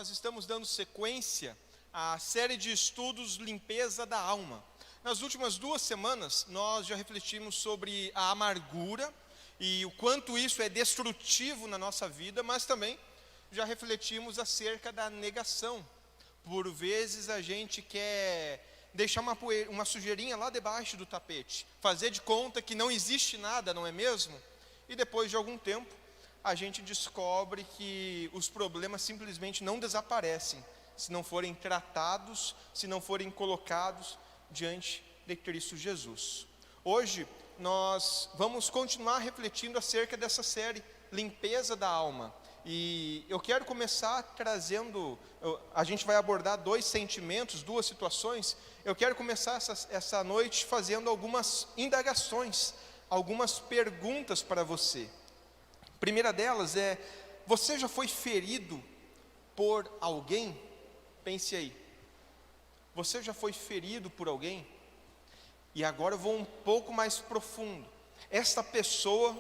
nós estamos dando sequência à série de estudos Limpeza da Alma. Nas últimas 2 semanas, nós já refletimos sobre a amargura e o quanto isso é destrutivo na nossa vida, mas também já refletimos acerca da negação. Por vezes a gente quer deixar uma sujeirinha lá debaixo do tapete, fazer de conta que não existe nada, não é mesmo? E depois de algum tempo, a gente descobre que os problemas simplesmente não desaparecem, se não forem tratados, se não forem colocados diante de Cristo Jesus. Hoje, nós vamos continuar refletindo acerca dessa série, Limpeza da Alma. E eu quero começar trazendo, a gente vai abordar 2 sentimentos, 2 situações. Eu quero começar essa noite fazendo algumas indagações, algumas perguntas para você. A primeira delas é: você já foi ferido por alguém? Pense aí. Você já foi ferido por alguém? E agora eu vou um pouco mais profundo. Esta pessoa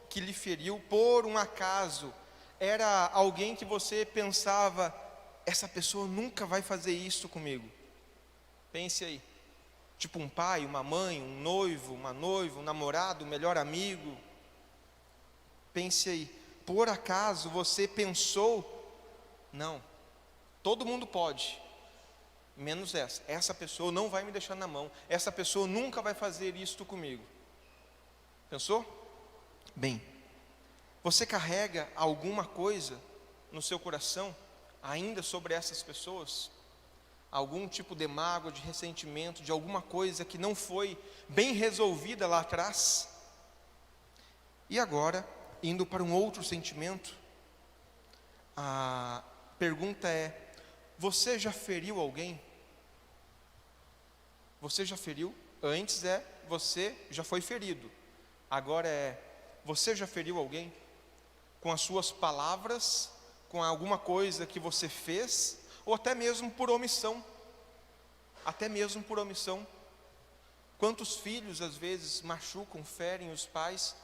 que lhe feriu, por um acaso, era alguém que você pensava: essa pessoa nunca vai fazer isso comigo? Pense aí. Tipo um pai, uma mãe, um noivo, uma noiva, um namorado, um melhor amigo. Pense aí, por acaso você pensou: não, todo mundo pode, menos essa pessoa não vai me deixar na mão, essa pessoa nunca vai fazer isto comigo. Pensou? Bem, você carrega alguma coisa no seu coração ainda sobre essas pessoas? Algum tipo de mágoa, de ressentimento, de alguma coisa que não foi bem resolvida lá atrás? E agora, indo para um outro sentimento, a pergunta é: você já feriu alguém? Você já feriu? Antes você já foi ferido. Agora você já feriu alguém? Com as suas palavras, com alguma coisa que você fez, ou até mesmo por omissão. Até mesmo por omissão. Quantos filhos às vezes machucam, ferem os pais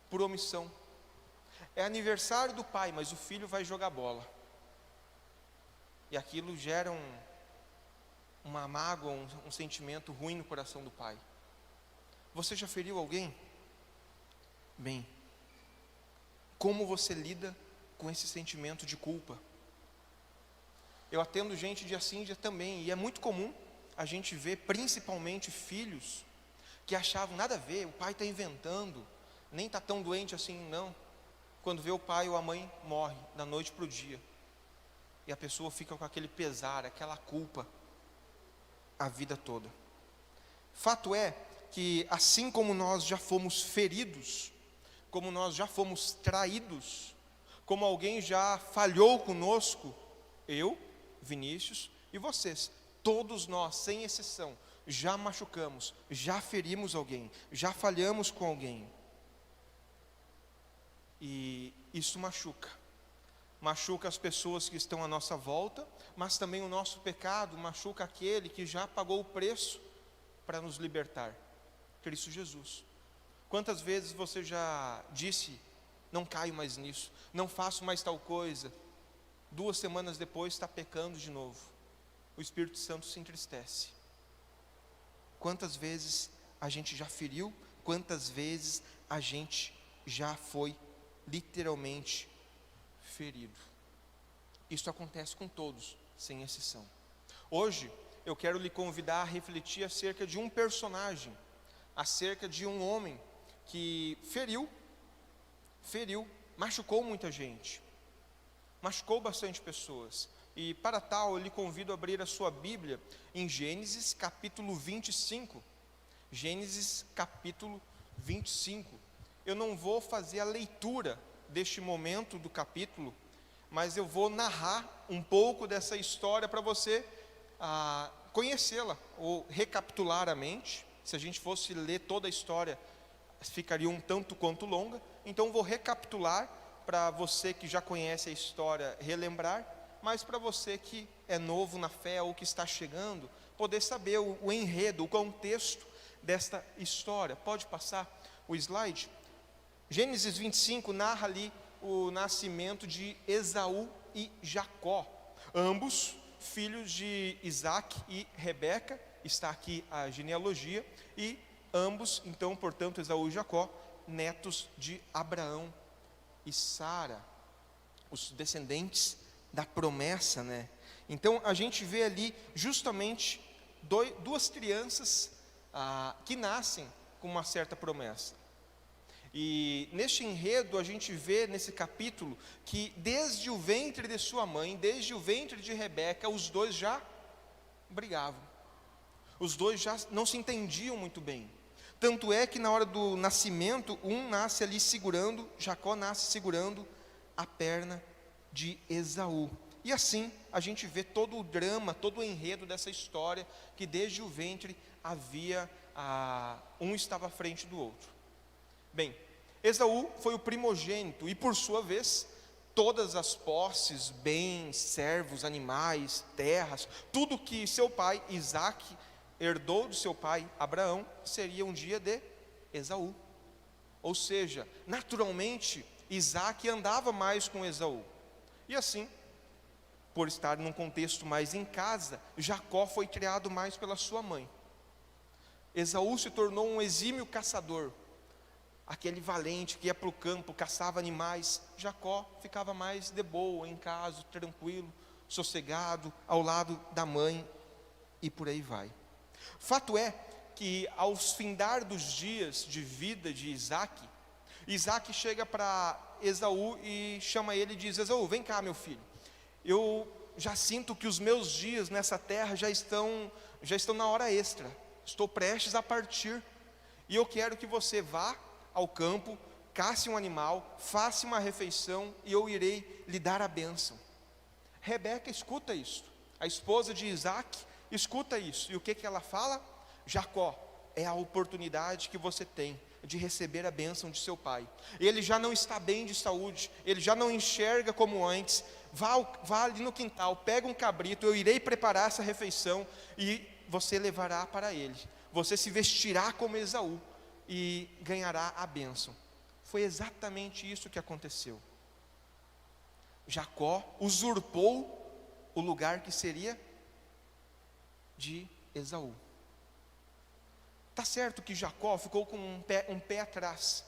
por omissão? É aniversário do pai, mas o filho vai jogar bola. E aquilo gera uma mágoa, um sentimento ruim no coração do pai. Você já feriu alguém? Bem, como você lida com esse sentimento de culpa? Eu atendo gente de assim também, e é muito comum a gente ver, principalmente filhos, que achavam nada a ver, o pai está inventando, nem está tão doente assim não. Quando vê o pai ou a mãe morre da noite para o dia, e a pessoa fica com aquele pesar, aquela culpa a vida toda. Fato é que assim como nós já fomos feridos, como nós já fomos traídos, como alguém já falhou conosco, eu, Vinícius, e vocês, todos nós, sem exceção, já machucamos, já ferimos alguém, já falhamos com alguém. E isso machuca as pessoas que estão à nossa volta, mas também o nosso pecado machuca aquele que já pagou o preço para nos libertar, Cristo Jesus. Quantas vezes você já disse: não caio mais nisso, não faço mais tal coisa, 2 semanas depois está pecando de novo, o Espírito Santo se entristece. Quantas vezes a gente já feriu, quantas vezes a gente já foi literalmente ferido. Isso acontece com todos, sem exceção. Hoje eu quero lhe convidar a refletir acerca de um personagem, acerca de um homem que feriu, machucou muita gente, machucou bastante pessoas. E para tal eu lhe convido a abrir a sua Bíblia em Gênesis capítulo 25. Gênesis capítulo 25. Eu não vou fazer a leitura deste momento do capítulo, mas eu vou narrar um pouco dessa história para você conhecê-la, ou recapitular a mente. Se a gente fosse ler toda a história, ficaria um tanto quanto longa. Então vou recapitular para você que já conhece a história relembrar, mas para você que é novo na fé ou que está chegando, poder saber o enredo, o contexto desta história. Pode passar o slide? Gênesis 25 narra ali o nascimento de Esaú e Jacó. ambos filhos de Isaac e Rebeca, está aqui a genealogia, e ambos, então, portanto, Esaú e Jacó, netos de Abraão e Sara, os descendentes da promessa, né? Então a gente vê ali justamente duas crianças que nascem com uma certa promessa. E neste enredo a gente vê nesse capítulo que desde o ventre de sua mãe, desde o ventre de Rebeca, os dois já brigavam. Os dois já não se entendiam muito bem. Tanto é que na hora do nascimento, um nasce ali segurando, Jacó nasce segurando a perna de Esaú. E assim a gente vê todo o drama, todo o enredo dessa história, que desde o ventre havia, um estava à frente do outro. Bem, Esaú foi o primogênito e, por sua vez, todas as posses, bens, servos, animais, terras, tudo que seu pai Isaac herdou do seu pai Abraão, seria um dia de Esaú. Ou seja, naturalmente, Isaac andava mais com Esaú. E assim, por estar num contexto mais em casa, Jacó foi criado mais pela sua mãe. Esaú se tornou um exímio caçador, aquele valente que ia para o campo, caçava animais. Jacó ficava mais de boa, em casa, tranquilo, sossegado, ao lado da mãe, e por aí vai. Fato é que ao findar dos dias de vida de Isaac, Isaac chega para Esaú e chama ele e diz: Esaú, vem cá, meu filho, eu já sinto que os meus dias nessa terra já estão na hora extra, estou prestes a partir, e eu quero que você vá ao campo, casse um animal, faça uma refeição, e eu irei lhe dar a bênção. Rebeca escuta isso, a esposa de Isaac escuta isso, e o que ela fala? Jacó, é a oportunidade que você tem de receber a bênção de seu pai. Ele já não está bem de saúde, ele já não enxerga como antes. Vá ali no quintal, pega um cabrito, eu irei preparar essa refeição e você levará para ele. Você se vestirá como Esaú e ganhará a bênção. Foi exatamente isso que aconteceu. Jacó usurpou o lugar que seria de Esaú. Está certo que Jacó ficou com um pé atrás,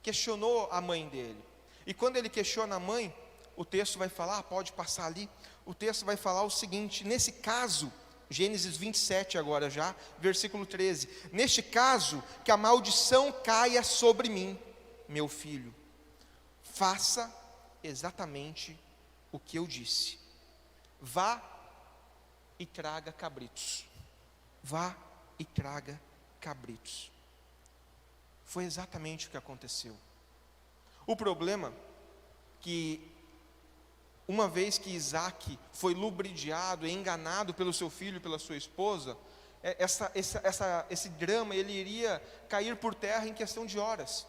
questionou a mãe dele, e quando ele questiona a mãe, o texto vai falar, pode passar ali, o texto vai falar o seguinte, nesse caso, Gênesis 27 agora já, versículo 13, neste caso, que a maldição caia sobre mim, meu filho, faça exatamente o que eu disse, vá e traga cabritos, vá e traga cabritos. Foi exatamente o que aconteceu. O problema que, uma vez que Isaac foi ludibriado e enganado pelo seu filho e pela sua esposa, esse drama ele iria cair por terra em questão de horas.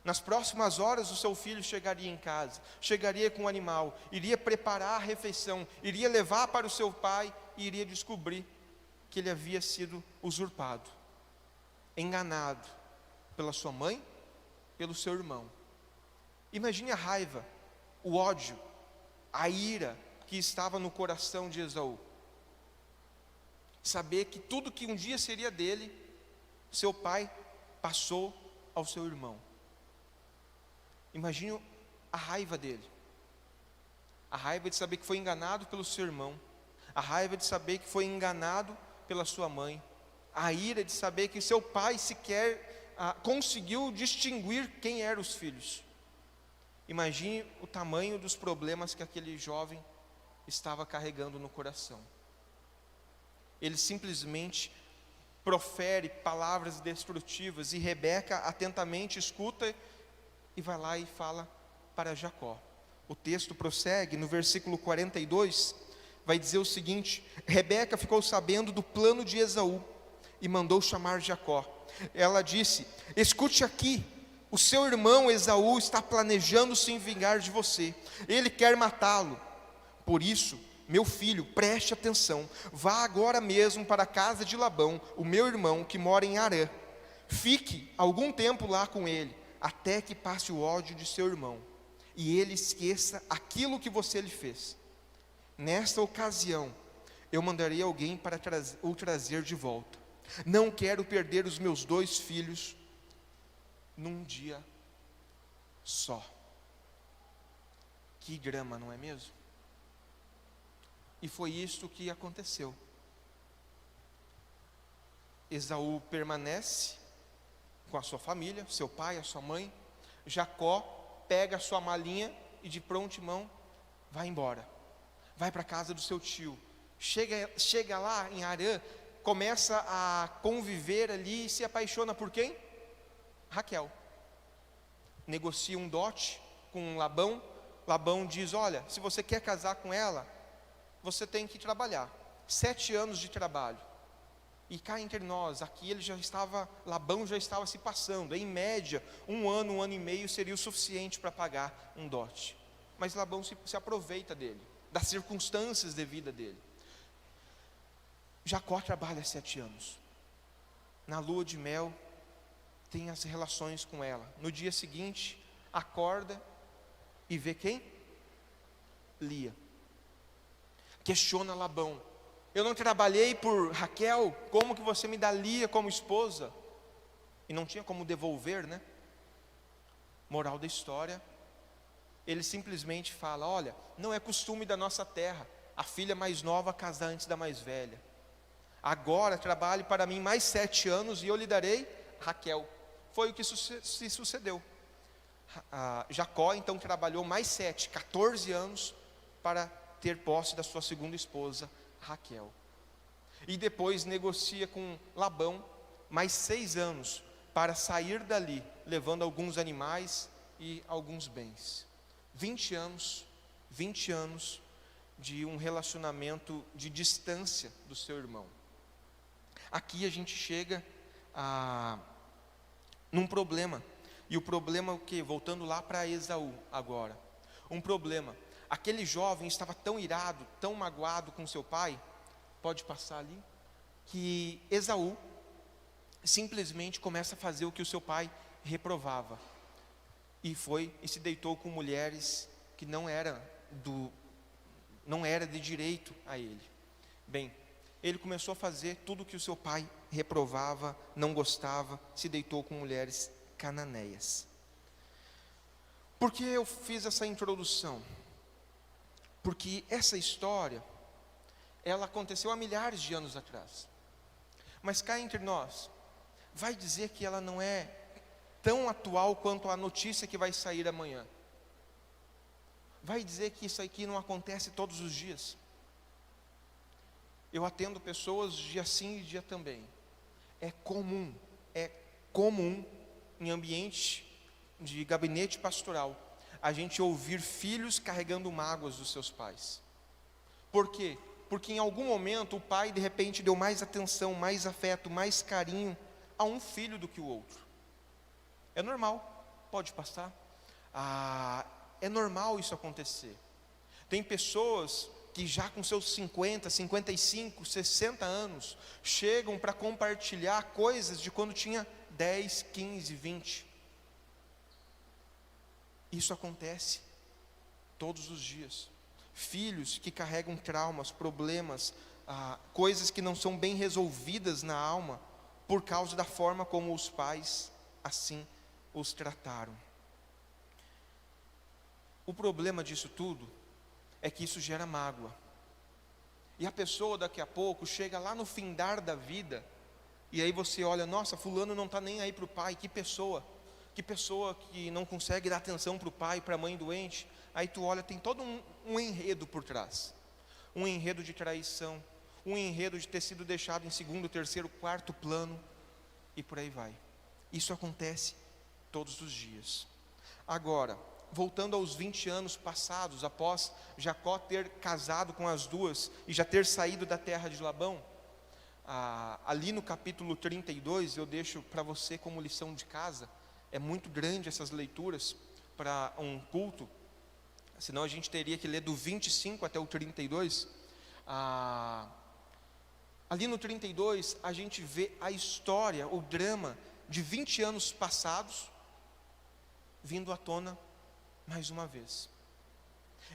Nas próximas horas o seu filho chegaria em casa, chegaria com o animal, iria preparar a refeição, iria levar para o seu pai e iria descobrir que ele havia sido usurpado, enganado pela sua mãe, pelo seu irmão. Imagine a raiva, o ódio, a ira que estava no coração de Esaú. Saber que tudo que um dia seria dele, seu pai passou ao seu irmão. Imagine a raiva dele, a raiva de saber que foi enganado pelo seu irmão, a raiva de saber que foi enganado pela sua mãe, a ira de saber que seu pai sequer conseguiu distinguir quem eram os filhos. Imagine o tamanho dos problemas que aquele jovem estava carregando no coração. Ele simplesmente profere palavras destrutivas e Rebeca atentamente escuta e vai lá e fala para Jacó. O texto prossegue no versículo 42, vai dizer o seguinte: Rebeca ficou sabendo do plano de Esaú e mandou chamar Jacó. Ela disse: escute aqui, o seu irmão Esaú está planejando se vingar de você, ele quer matá-lo. Por isso, meu filho, preste atenção, vá agora mesmo para a casa de Labão, o meu irmão que mora em Harã. Fique algum tempo lá com ele, até que passe o ódio de seu irmão, e ele esqueça aquilo que você lhe fez. Nesta ocasião, eu mandarei alguém para o trazer de volta. Não quero perder os meus 2 filhos num dia só. Que drama, não é mesmo? E foi isto que aconteceu. Esaú permanece com a sua família, seu pai, a sua mãe. Jacó pega a sua malinha e de prontimão vai embora. Vai para a casa do seu tio. Chega lá em Harã, começa a conviver ali e se apaixona por quem? Raquel. Negocia um dote com Labão. Labão diz: olha, se você quer casar com ela, você tem que trabalhar. 7 anos de trabalho. E cá entre nós, aqui Labão já estava se passando. Em média, 1 ano e meio seria o suficiente para pagar um dote. Mas Labão se aproveita dele, das circunstâncias de vida dele. Jacó trabalha 7 anos. Na lua de mel, tem as relações com ela. No dia seguinte, acorda e vê quem? Lia. Questiona Labão: eu não trabalhei por Raquel, como que você me dá Lia como esposa? E não tinha como devolver, né? Moral da história, ele simplesmente fala: olha, não é costume da nossa terra a filha mais nova casar antes da mais velha. Agora trabalhe para mim mais 7 anos e eu lhe darei Raquel. Foi o que se sucedeu. Jacó então trabalhou mais 14 anos para ter posse da sua segunda esposa, Raquel. E depois negocia com Labão mais 6 anos para sair dali, levando alguns animais e alguns bens. 20 anos de um relacionamento de distância do seu irmão. Aqui a gente chega num problema. E o problema é o quê? Voltando lá para Esaú agora. Um problema. Aquele jovem estava tão irado, tão magoado com seu pai, pode passar ali, que Esaú simplesmente começa a fazer o que o seu pai reprovava. E se deitou com mulheres que não era de direito a ele. Bem, ele começou a fazer tudo o que o seu pai reprovava, não gostava, se deitou com mulheres cananeias. Por que eu fiz essa introdução? Porque essa história, ela aconteceu há milhares de anos atrás. Mas cá entre nós, vai dizer que ela não é tão atual quanto a notícia que vai sair amanhã? Vai dizer que isso aqui não acontece todos os dias? Eu atendo pessoas dia sim e dia também. É comum em ambiente de gabinete pastoral a gente ouvir filhos carregando mágoas dos seus pais. Por quê? Porque em algum momento o pai de repente deu mais atenção, mais afeto, mais carinho a um filho do que o outro. É normal, pode passar. É normal isso acontecer. Tem pessoas que já com seus 50, 55, 60 anos, chegam para compartilhar coisas de quando tinha 10, 15, 20. Isso acontece todos os dias. Filhos que carregam traumas, problemas, coisas que não são bem resolvidas na alma, por causa da forma como os pais assim os trataram. O problema disso tudo é que isso gera mágoa. E a pessoa daqui a pouco chega lá no findar da vida, e aí você olha: nossa, fulano não está nem aí para o pai, que pessoa que não consegue dar atenção para o pai, para a mãe doente. Aí tu olha, tem todo um enredo por trás. Um enredo de traição, um enredo de ter sido deixado em segundo, terceiro, quarto plano, e por aí vai. Isso acontece todos os dias. Agora, voltando aos 20 anos passados, após Jacó ter casado com as duas e já ter saído da terra de Labão, ali no capítulo 32, eu deixo para você como lição de casa. É muito grande essas leituras para um culto, senão a gente teria que ler do 25 até o 32. Ali no 32 a gente vê a história, o drama de 20 anos passados vindo à tona mais uma vez.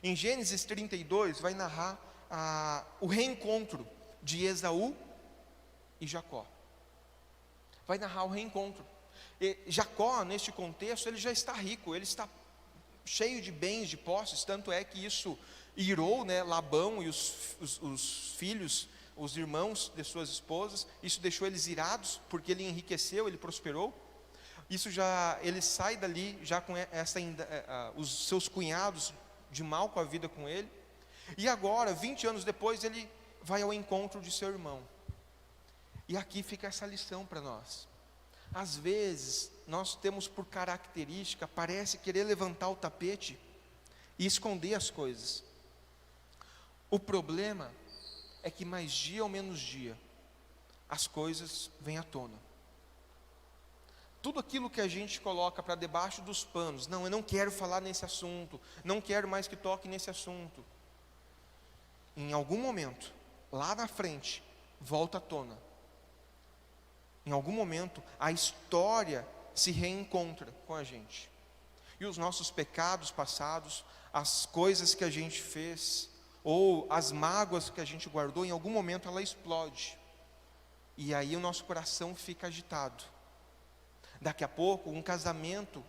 Em Gênesis 32 vai narrar o reencontro de Esaú e Jacó. Vai narrar o reencontro. E Jacó, neste contexto, ele já está rico, ele está cheio de bens, de posses, tanto é que isso irou, né, Labão e os filhos, os irmãos de suas esposas. Isso deixou eles irados, porque ele enriqueceu, ele prosperou. Isso já, ele sai dali já com os seus cunhados de mal com a vida com ele. E agora, 20 anos depois, ele vai ao encontro de seu irmão. E aqui fica essa lição para nós. Às vezes, nós temos por característica, parece querer levantar o tapete e esconder as coisas. O problema é que mais dia ou menos dia, as coisas vêm à tona. Tudo aquilo que a gente coloca para debaixo dos panos, não, eu não quero falar nesse assunto, não quero mais que toque nesse assunto. Em algum momento, lá na frente, volta à tona. Em algum momento, a história se reencontra com a gente. E os nossos pecados passados, as coisas que a gente fez, ou as mágoas que a gente guardou, em algum momento ela explode. E aí o nosso coração fica agitado. Daqui a pouco, um casamento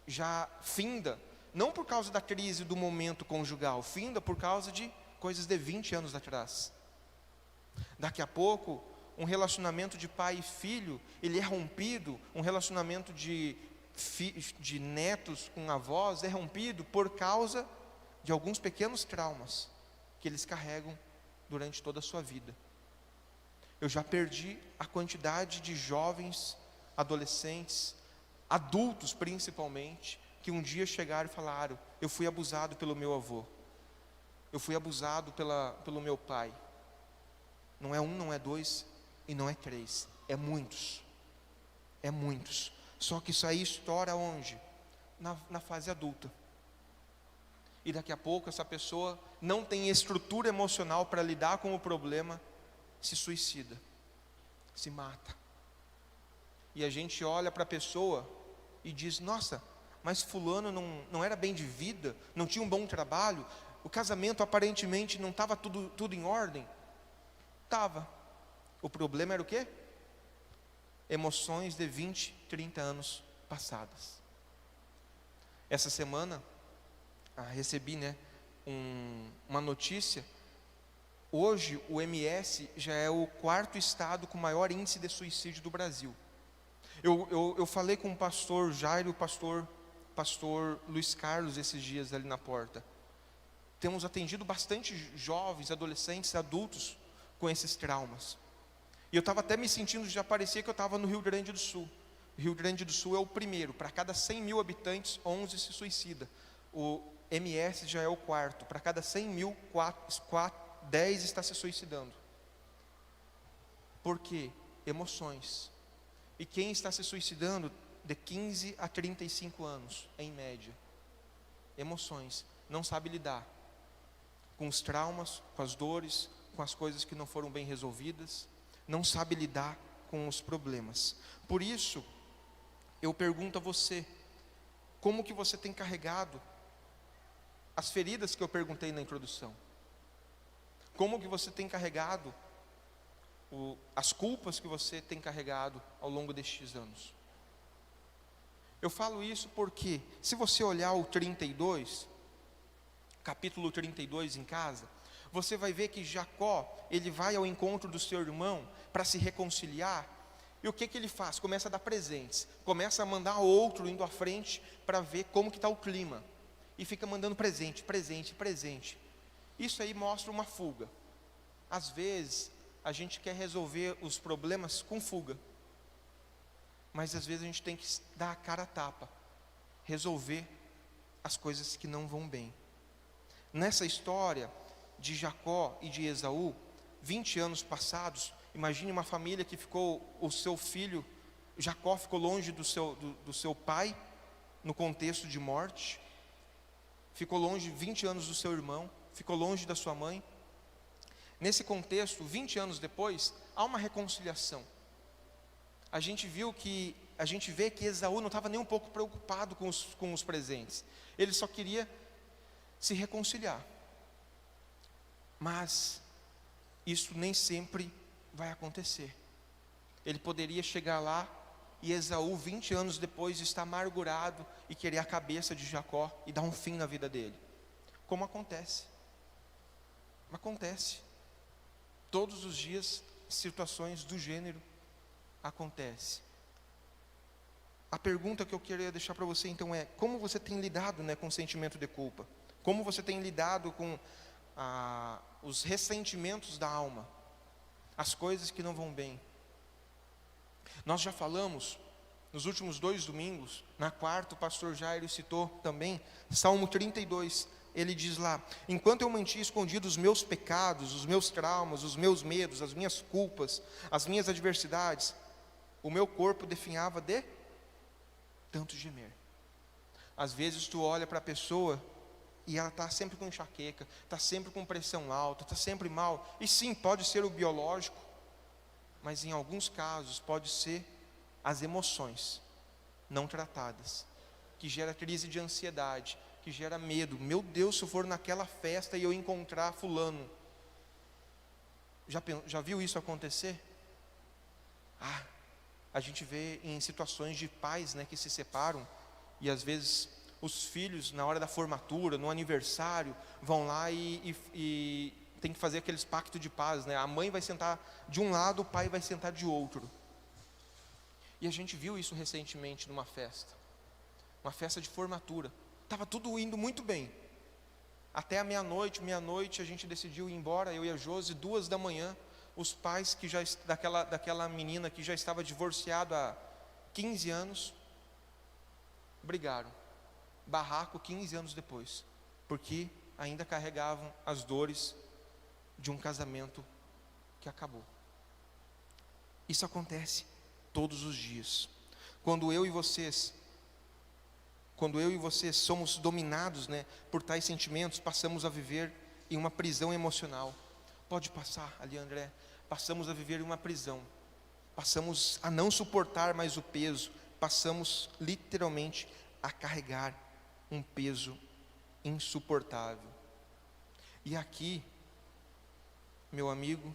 já finda, não por causa da crise do momento conjugal, finda por causa de coisas de 20 anos atrás. Daqui a pouco, um relacionamento de pai e filho, ele é rompido, um relacionamento de netos com avós é rompido por causa de alguns pequenos traumas que eles carregam durante toda a sua vida. Eu já perdi a quantidade de jovens, adolescentes, adultos principalmente, que um dia chegaram e falaram: eu fui abusado pelo meu avô, eu fui abusado pelo meu pai. Não é um, não é dois e não é três, é muitos. É muitos. Só que isso aí estoura onde? Na fase adulta. E daqui a pouco essa pessoa não tem estrutura emocional para lidar com o problema, se suicida, se mata. E a gente olha para a pessoa e diz: nossa, mas fulano não era bem de vida, não tinha um bom trabalho, o casamento aparentemente não estava tudo em ordem. Estava. O problema era o quê? Emoções de 20, 30 anos passadas. Essa semana recebi uma notícia. Hoje o MS já é o 4º estado com maior índice de suicídio do Brasil. Eu falei com o pastor Jairo e o pastor Luiz Carlos esses dias ali na porta. Temos atendido bastante jovens, adolescentes, adultos com esses traumas. E eu estava até me sentindo, já parecia que eu estava no Rio Grande do Sul. O Rio Grande do Sul é o primeiro, para cada 100 mil habitantes, 11 se suicida. O MS já é o 4º, para cada 100 mil, 10 está se suicidando. Por quê? Emoções. E quem está se suicidando de 15 a 35 anos, em média? Emoções. Não sabe lidar com os traumas, com as dores, com as coisas que não foram bem resolvidas. Não sabe lidar com os problemas. Por isso, eu pergunto a você: como que você tem carregado as feridas que eu perguntei na introdução? Como que você tem carregado as culpas que você tem carregado ao longo destes anos? Eu falo isso porque, se você olhar o 32, capítulo 32 em casa, você vai ver que Jacó, ele vai ao encontro do seu irmão para se reconciliar. E o que ele faz? Começa a dar presentes, começa a mandar outro indo à frente para ver como que está o clima. E fica mandando presente, presente, presente. Isso aí mostra uma fuga. Às vezes, a gente quer resolver os problemas com fuga. Mas às vezes a gente tem que dar a cara a tapa, resolver as coisas que não vão bem. Nessa história de Jacó e de Esaú, 20 anos passados, imagine uma família que ficou, o seu filho, Jacó ficou longe do seu pai, no contexto de morte, ficou longe 20 anos do seu irmão, ficou longe da sua mãe. Nesse contexto, 20 anos depois, há uma reconciliação. A gente vê que Esaú não estava nem um pouco preocupado com os presentes. Ele só queria se reconciliar. Mas isso nem sempre vai acontecer. Ele poderia chegar lá e Esaú, 20 anos depois, está amargurado e querer a cabeça de Jacó e dar um fim na vida dele. Como acontece. Acontece. Todos os dias, situações do gênero acontecem. A pergunta que eu queria deixar para você então é: como você tem lidado, com o sentimento de culpa? Como você tem lidado com os ressentimentos da alma? As coisas que não vão bem? Nós já falamos nos últimos 2 domingos, na quarta o pastor Jairo citou também, Salmo 32, ele diz lá: enquanto eu mantinha escondidos os meus pecados, os meus traumas, os meus medos, as minhas culpas, as minhas adversidades, o meu corpo definhava de tanto gemer. Às vezes tu olha para a pessoa e ela está sempre com enxaqueca, está sempre com pressão alta, está sempre mal, e sim, pode ser o biológico, mas em alguns casos pode ser as emoções não tratadas, que gera crise de ansiedade, que gera medo. Meu Deus, se eu for naquela festa e eu encontrar fulano, já viu isso acontecer? A gente vê em situações de pais, que se separam, e às vezes os filhos, na hora da formatura, no aniversário, vão lá e tem que fazer aqueles pactos de paz, A mãe vai sentar de um lado, o pai vai sentar de outro. E a gente viu isso recentemente numa festa, uma festa de formatura. Estava tudo indo muito bem. Até a meia-noite a gente decidiu ir embora, eu e a Josi, 2 da manhã, os pais daquela menina que já estava divorciado há 15 anos, brigaram. Barraco 15 anos depois, porque ainda carregavam as dores de um casamento que acabou. Isso acontece todos os dias. Quando eu e vocês somos dominados, por tais sentimentos, passamos a viver em uma prisão emocional. Pode passar ali, André. Passamos a viver em uma prisão. Passamos a não suportar mais o peso. Passamos literalmente a carregar um peso insuportável. E aqui, meu amigo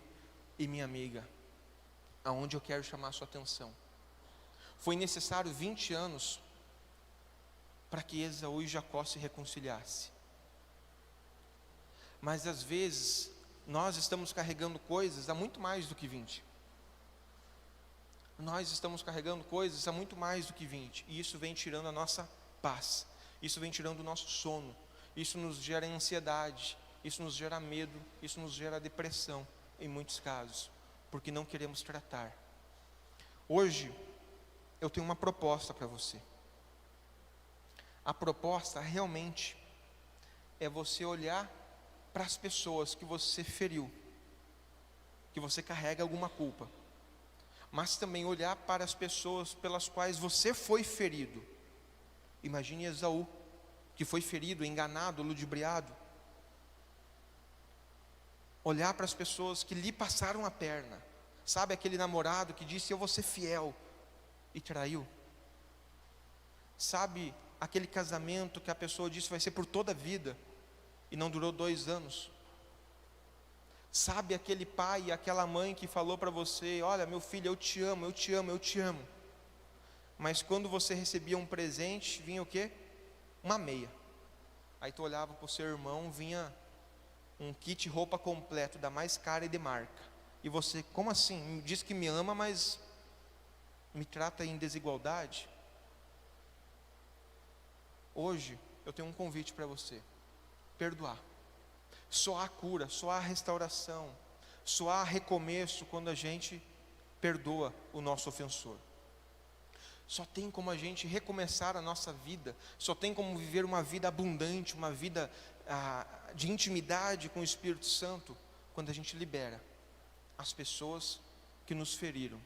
e minha amiga, aonde eu quero chamar a sua atenção, foi necessário 20 anos para que Esaú e Jacó se reconciliassem. Mas às vezes nós estamos carregando coisas há muito mais do que 20. Nós estamos carregando coisas há muito mais do que 20, e isso vem tirando a nossa paz, isso vem tirando o nosso sono, isso nos gera ansiedade, isso nos gera medo, isso nos gera depressão, em muitos casos, porque não queremos tratar. Hoje, eu tenho uma proposta para você. A proposta realmente é você olhar para as pessoas que você feriu, que você carrega alguma culpa, mas também olhar para as pessoas pelas quais você foi ferido. Imagine Esaú, que foi ferido, enganado, ludibriado. Olhar para as pessoas que lhe passaram a perna. Sabe aquele namorado que disse: eu vou ser fiel, e traiu? Sabe aquele casamento que a pessoa disse vai ser por toda a vida, e não durou 2 anos? Sabe aquele pai e aquela mãe que falou para você: olha, meu filho, eu te amo, eu te amo, eu te amo. Mas quando você recebia um presente, vinha o quê? Uma meia. Aí tu olhava para o seu irmão, vinha um kit roupa completo, da mais cara e de marca. E você: como assim? Diz que me ama, mas me trata em desigualdade? Hoje, eu tenho um convite para você: perdoar. Só há cura, só há restauração, só há recomeço quando a gente perdoa o nosso ofensor. Só tem como a gente recomeçar a nossa vida, só tem como viver uma vida abundante, uma vida de intimidade com o Espírito Santo, quando a gente libera as pessoas que nos feriram,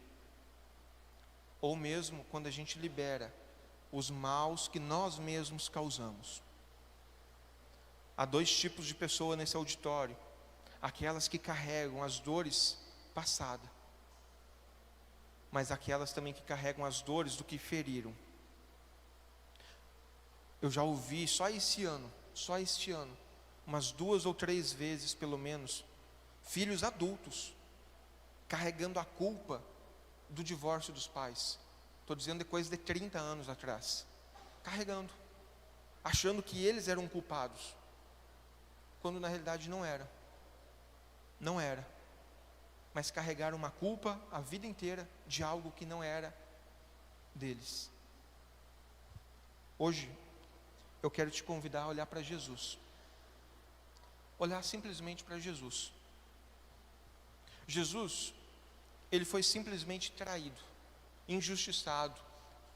ou mesmo quando a gente libera os maus que nós mesmos causamos. Há 2 tipos de pessoa nesse auditório: aquelas que carregam as dores passadas, mas aquelas também que carregam as dores do que feriram. Eu já ouvi só este ano, umas 2 ou 3 vezes pelo menos, filhos adultos, carregando a culpa do divórcio dos pais. Estou dizendo de coisa de 30 anos atrás. Carregando, achando que eles eram culpados, quando na realidade não era. Não era. Mas carregaram uma culpa a vida inteira de algo que não era deles. Hoje, eu quero te convidar a olhar para Jesus. Olhar simplesmente para Jesus. Jesus, ele foi simplesmente traído, injustiçado,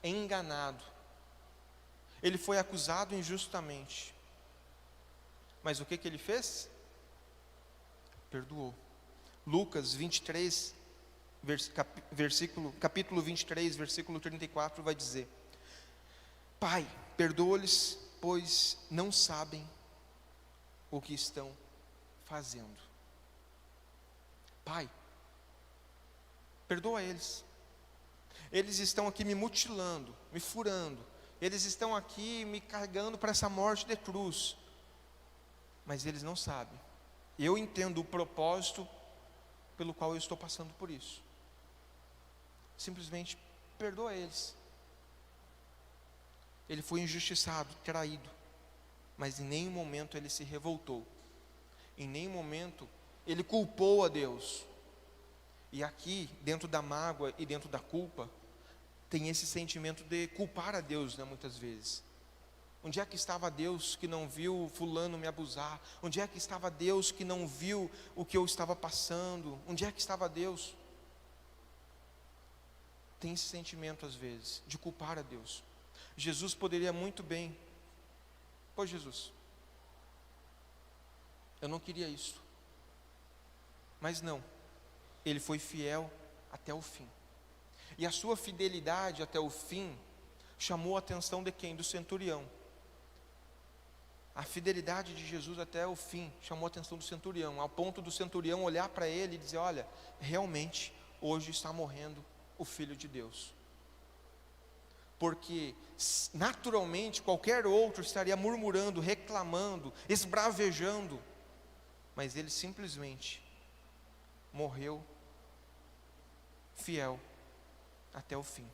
enganado. Ele foi acusado injustamente. Mas o que ele fez? Perdoou. Lucas 23, capítulo 23, versículo 34 vai dizer: Pai, perdoa-lhes, pois não sabem o que estão fazendo. Pai, perdoa eles. Eles estão aqui me mutilando, me furando. Eles estão aqui me carregando para essa morte de cruz. Mas eles não sabem. Eu entendo o propósito pelo qual eu estou passando por isso. Simplesmente perdoa eles. Ele foi injustiçado, traído, mas em nenhum momento ele se revoltou. Em nenhum momento ele culpou a Deus. E aqui, dentro da mágoa e dentro da culpa, tem esse sentimento de culpar a Deus, né, muitas vezes. Onde é que estava Deus que não viu fulano me abusar? Onde é que estava Deus que não viu o que eu estava passando? Onde é que estava Deus? Tem esse sentimento às vezes, de culpar a Deus. Jesus poderia muito bem: pô, Jesus, eu não queria isso. Mas não, ele foi fiel até o fim. E a sua fidelidade até o fim chamou a atenção de quem? Do centurião. A fidelidade de Jesus até o fim chamou a atenção do centurião, ao ponto do centurião olhar para ele e dizer: olha, realmente hoje está morrendo o Filho de Deus. Porque naturalmente qualquer outro estaria murmurando, reclamando, esbravejando, mas ele simplesmente morreu fiel até o fim.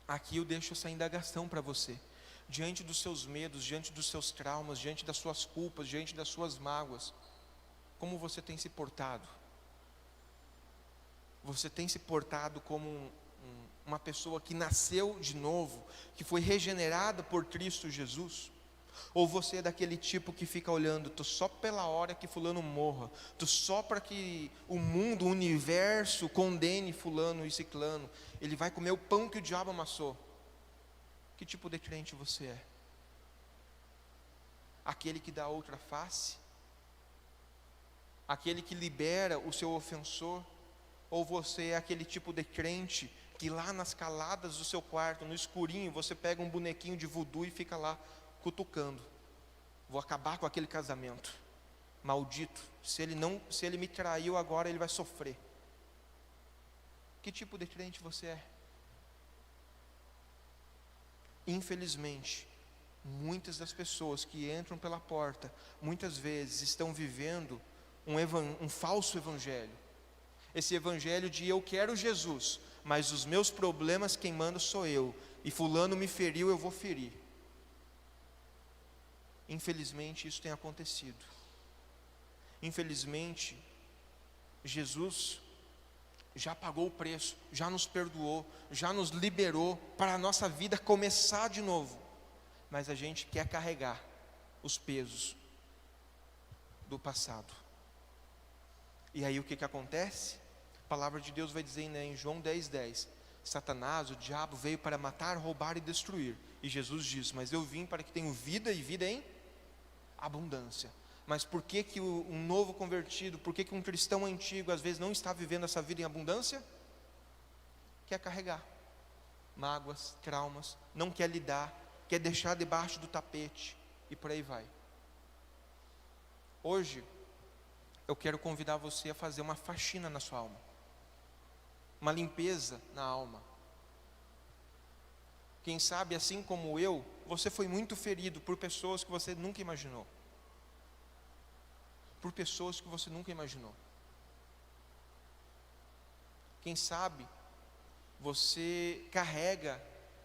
Aqui eu deixo essa indagação para você. Diante dos seus medos, diante dos seus traumas, diante das suas culpas, diante das suas mágoas, como você tem se portado? Você tem se portado como uma pessoa que nasceu de novo, que foi regenerada por Cristo Jesus? Ou você é daquele tipo que fica olhando: tô só pela hora que fulano morra, tô só para que o mundo, o universo condene fulano e ciclano, ele vai comer o pão que o diabo amassou? Que tipo de crente você é? Aquele que dá outra face? Aquele que libera o seu ofensor? Ou você é aquele tipo de crente que lá nas caladas do seu quarto, no escurinho, você pega um bonequinho de voodoo e fica lá cutucando: vou acabar com aquele casamento, maldito, se ele me traiu agora, ele vai sofrer. Que tipo de crente você é? Infelizmente, muitas das pessoas que entram pela porta, muitas vezes estão vivendo um falso evangelho. Esse evangelho de eu quero Jesus, mas os meus problemas quem manda sou eu, e fulano me feriu, eu vou ferir. Infelizmente isso tem acontecido. Infelizmente, Jesus já pagou o preço, já nos perdoou, já nos liberou para a nossa vida começar de novo. Mas a gente quer carregar os pesos do passado. E aí o que acontece? A palavra de Deus vai dizer, né, em João 10:10, Satanás, o diabo, veio para matar, roubar e destruir. E Jesus diz: mas eu vim para que tenham vida e vida em abundância. Mas por que um novo convertido, por que um cristão antigo às vezes não está vivendo essa vida em abundância? Quer carregar mágoas, traumas, não quer lidar, quer deixar debaixo do tapete, e por aí vai. Hoje eu quero convidar você a fazer uma faxina na sua alma, uma limpeza na alma. Quem sabe, assim como eu, você foi muito ferido por pessoas que você nunca imaginou. por pessoas que você nunca imaginou. Quem sabe você carrega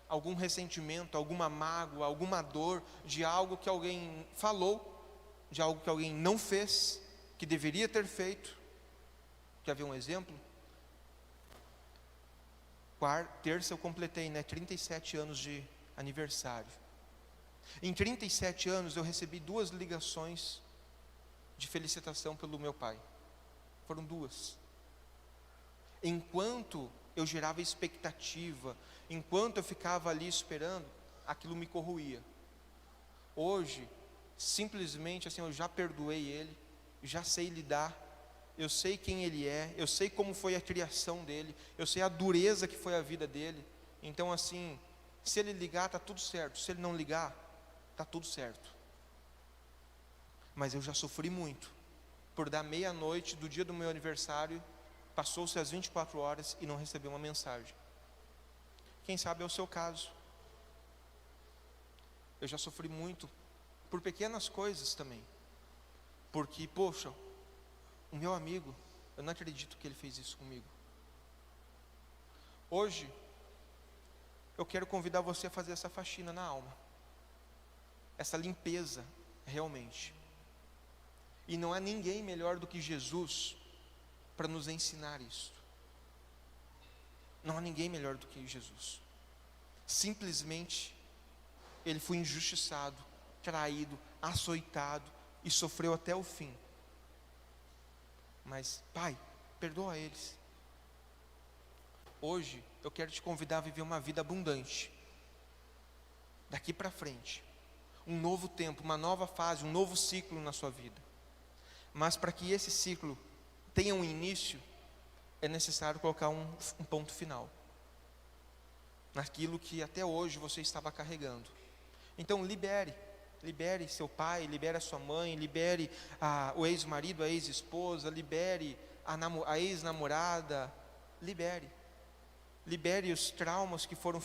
algum ressentimento, alguma mágoa, alguma dor de algo que alguém falou, de algo que alguém não fez, que deveria ter feito. Quer ver um exemplo? Terça eu completei 37 anos de aniversário. Em 37 anos eu recebi 2 ligações de felicitação pelo meu pai. Foram 2. Enquanto eu gerava expectativa, enquanto eu ficava ali esperando, aquilo me corroía. Hoje, simplesmente assim, eu já perdoei ele, já sei lidar, eu sei quem ele é, eu sei como foi a criação dele, eu sei a dureza que foi a vida dele. Então assim, se ele ligar, está tudo certo. Se ele não ligar, está tudo certo. Mas eu já sofri muito por dar meia-noite do dia do meu aniversário, passou-se as 24 horas e não receber uma mensagem. Quem sabe é o seu caso. Eu já sofri muito por pequenas coisas também. Porque, poxa, o meu amigo, eu não acredito que ele fez isso comigo. Hoje, eu quero convidar você a fazer essa faxina na alma. Essa limpeza, realmente. E não há ninguém melhor do que Jesus para nos ensinar isso. Não há ninguém melhor do que Jesus. Simplesmente, ele foi injustiçado, traído, açoitado e sofreu até o fim. Mas, Pai, perdoa eles. Hoje, eu quero te convidar a viver uma vida abundante. Daqui para frente. Um novo tempo, uma nova fase, um novo ciclo na sua vida. Mas para que esse ciclo tenha um início, é necessário colocar um ponto final naquilo que até hoje você estava carregando. Então libere seu pai, libere a sua mãe, libere o ex-marido, a ex-esposa, libere a ex-namorada, libere os traumas que foram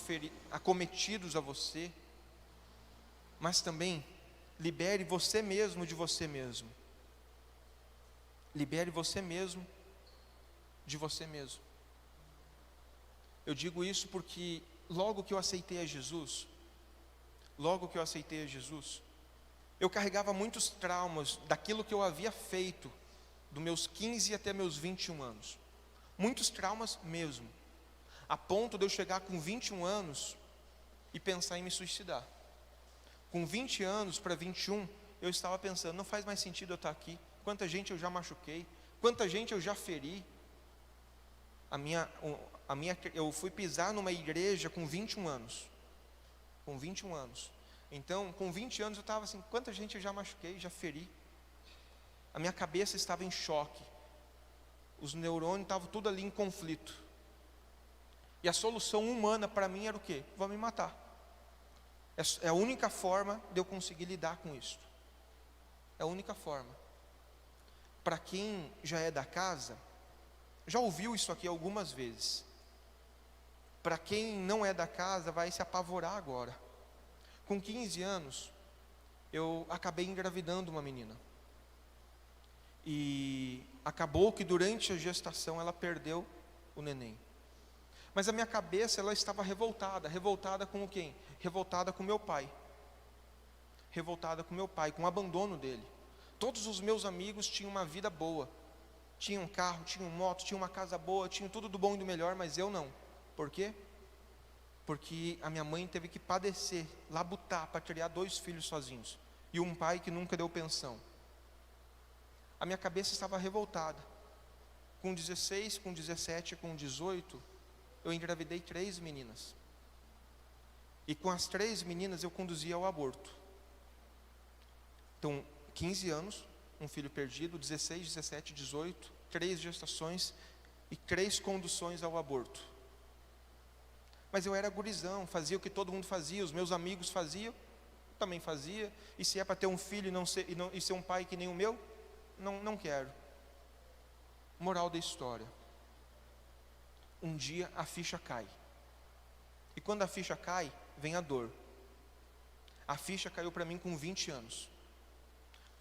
acometidos a você, mas também libere você mesmo de você mesmo. Libere você mesmo de você mesmo. Eu digo isso porque logo que eu aceitei a Jesus, eu carregava muitos traumas daquilo que eu havia feito, dos meus 15 até meus 21 anos. Muitos traumas mesmo, a ponto de eu chegar com 21 anos e pensar em me suicidar. Com 20 anos para 21, eu estava pensando, não faz mais sentido eu estar aqui. Quanta gente eu já machuquei, quanta gente eu já feri. Eu fui pisar numa igreja com 21 anos. Com 21 anos. Então, com 20 anos eu estava assim, quanta gente eu já machuquei, já feri. A minha cabeça estava em choque. Os neurônios estavam tudo ali em conflito. E a solução humana para mim era o quê? Vou me matar. É a única forma de eu conseguir lidar com isso. É a única forma. Para quem já é da casa, já ouviu isso aqui algumas vezes. Para quem não é da casa, vai se apavorar agora. Com 15 anos, eu acabei engravidando uma menina. E acabou que durante a gestação ela perdeu o neném. Mas a minha cabeça, ela estava revoltada. Revoltada com quem? Revoltada com meu pai. Revoltada com meu pai, com o abandono dele. Todos os meus amigos tinham uma vida boa. Tinham um carro, tinham moto, tinham uma casa boa, tinham tudo do bom e do melhor, mas eu não. Por quê? Porque a minha mãe teve que padecer, labutar para criar 2 filhos sozinhos. E um pai que nunca deu pensão. A minha cabeça estava revoltada. Com 16, com 17, com 18, eu engravidei 3 meninas. E com as 3 meninas eu conduzia ao aborto. Então, 15 anos, um filho perdido, 16, 17, 18, 3 gestações e 3 conduções ao aborto. Mas eu era gurizão, fazia o que todo mundo fazia, os meus amigos faziam, também fazia. E se é para ter um filho e ser um pai que nem o meu, não quero. Moral da história. Um dia a ficha cai. E quando a ficha cai, vem a dor. A ficha caiu para mim com 20 anos.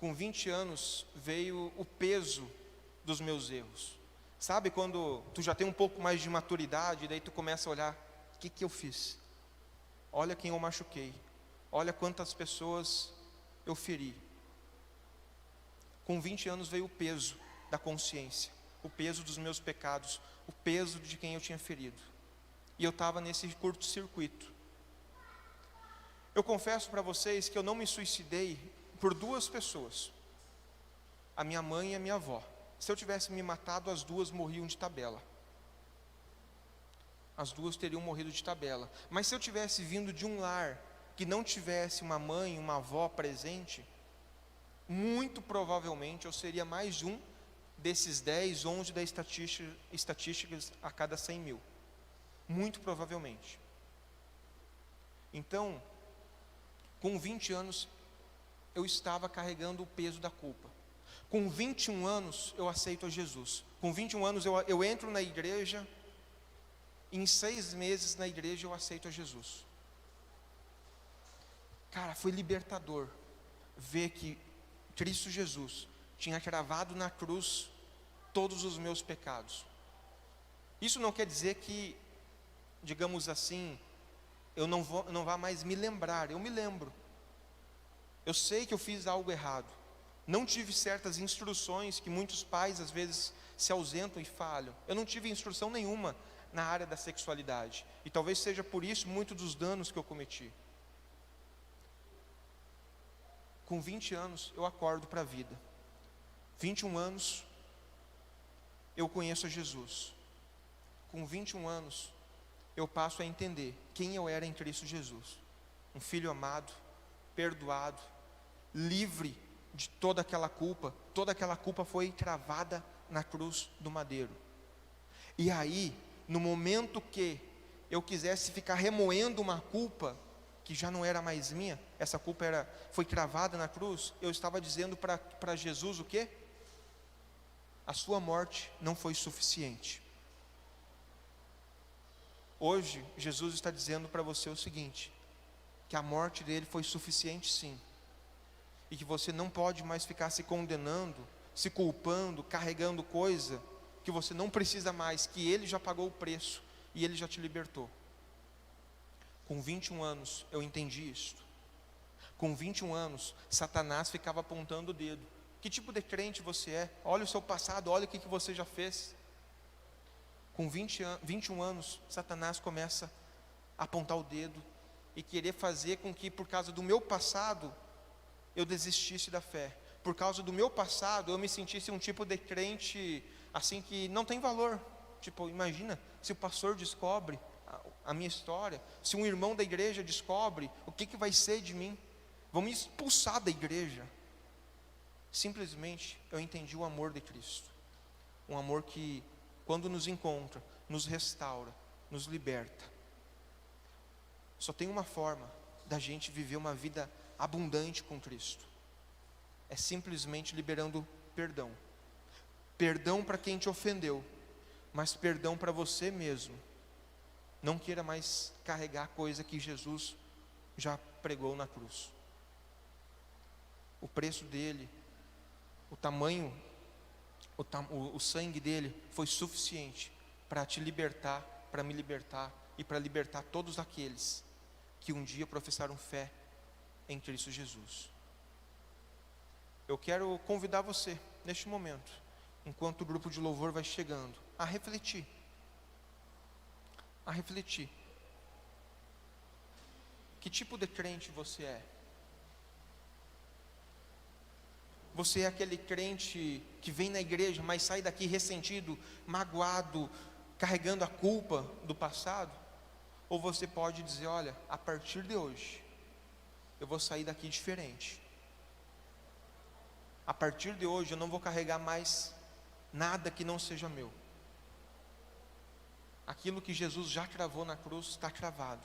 Com 20 anos veio o peso dos meus erros. Sabe quando tu já tem um pouco mais de maturidade, e daí tu começa a olhar, o que eu fiz? Olha quem eu machuquei, olha quantas pessoas eu feri. Com 20 anos veio o peso da consciência, o peso dos meus pecados, o peso de quem eu tinha ferido. E eu estava nesse curto-circuito. Eu confesso para vocês que eu não me suicidei por duas pessoas, a minha mãe e a minha avó. Se eu tivesse me matado, as duas morriam de tabela. As duas teriam morrido de tabela. Mas se eu tivesse vindo de um lar que não tivesse uma mãe, uma avó presente, muito provavelmente eu seria mais um desses 10, 11 das estatísticas a cada 100 mil. Muito provavelmente. Então, com 20 anos, eu estava carregando o peso da culpa. Com 21 anos, eu aceito a Jesus. Com 21 anos, eu entro na igreja. Em 6 meses na igreja, eu aceito a Jesus. Cara, foi libertador ver que Cristo Jesus tinha cravado na cruz todos os meus pecados. Isso não quer dizer que, digamos assim, eu não vá mais me lembrar. Eu me lembro. Eu sei que eu fiz algo errado. Não tive certas instruções que muitos pais às vezes se ausentam e falham. Eu não tive instrução nenhuma na área da sexualidade. E talvez seja por isso muitos dos danos que eu cometi. Com 20 anos eu acordo para a vida. 21 anos eu conheço a Jesus. Com 21 anos eu passo a entender quem eu era em Cristo Jesus. Um filho amado, perdoado, livre de toda aquela culpa. Toda aquela culpa foi cravada na cruz do madeiro. E aí, no momento que eu quisesse ficar remoendo uma culpa que já não era mais minha, essa culpa foi cravada na cruz, eu estava dizendo para Jesus o quê? A sua morte não foi suficiente. Hoje, Jesus está dizendo para você o seguinte, que a morte dele foi suficiente sim, e que você não pode mais ficar se condenando, se culpando, carregando coisa que você não precisa mais, que ele já pagou o preço e ele já te libertou. Com 21 anos eu entendi isto. Com 21 anos, Satanás ficava apontando o dedo. Que tipo de crente você é? Olha o seu passado, olha o que você já fez. Com 21 anos, Satanás começa a apontar o dedo e querer fazer com que, por causa do meu passado, eu desistisse da fé. Por causa do meu passado, eu me sentisse um tipo de crente assim que não tem valor. Tipo, imagina, se o pastor descobre a minha história, se um irmão da igreja descobre, o que vai ser de mim? Vão me expulsar da igreja. Simplesmente eu entendi o amor de Cristo. Um amor que, quando nos encontra, nos restaura, nos liberta. Só tem uma forma da gente viver uma vida abundante com Cristo. É simplesmente liberando perdão. Perdão para quem te ofendeu, mas perdão para você mesmo. Não queira mais carregar a coisa que Jesus já pregou na cruz. O preço dele, o tamanho, o sangue dele foi suficiente para te libertar, para me libertar e para libertar todos aqueles que um dia professaram fé em Cristo Jesus. Eu quero convidar você, neste momento, enquanto o grupo de louvor vai chegando, a refletir. A refletir. Que tipo de crente você é? Você é aquele crente que vem na igreja, mas sai daqui ressentido, magoado, carregando a culpa do passado? Ou você pode dizer, olha, a partir de hoje, eu vou sair daqui diferente. A partir de hoje eu não vou carregar mais nada que não seja meu. Aquilo que Jesus já cravou na cruz está cravado.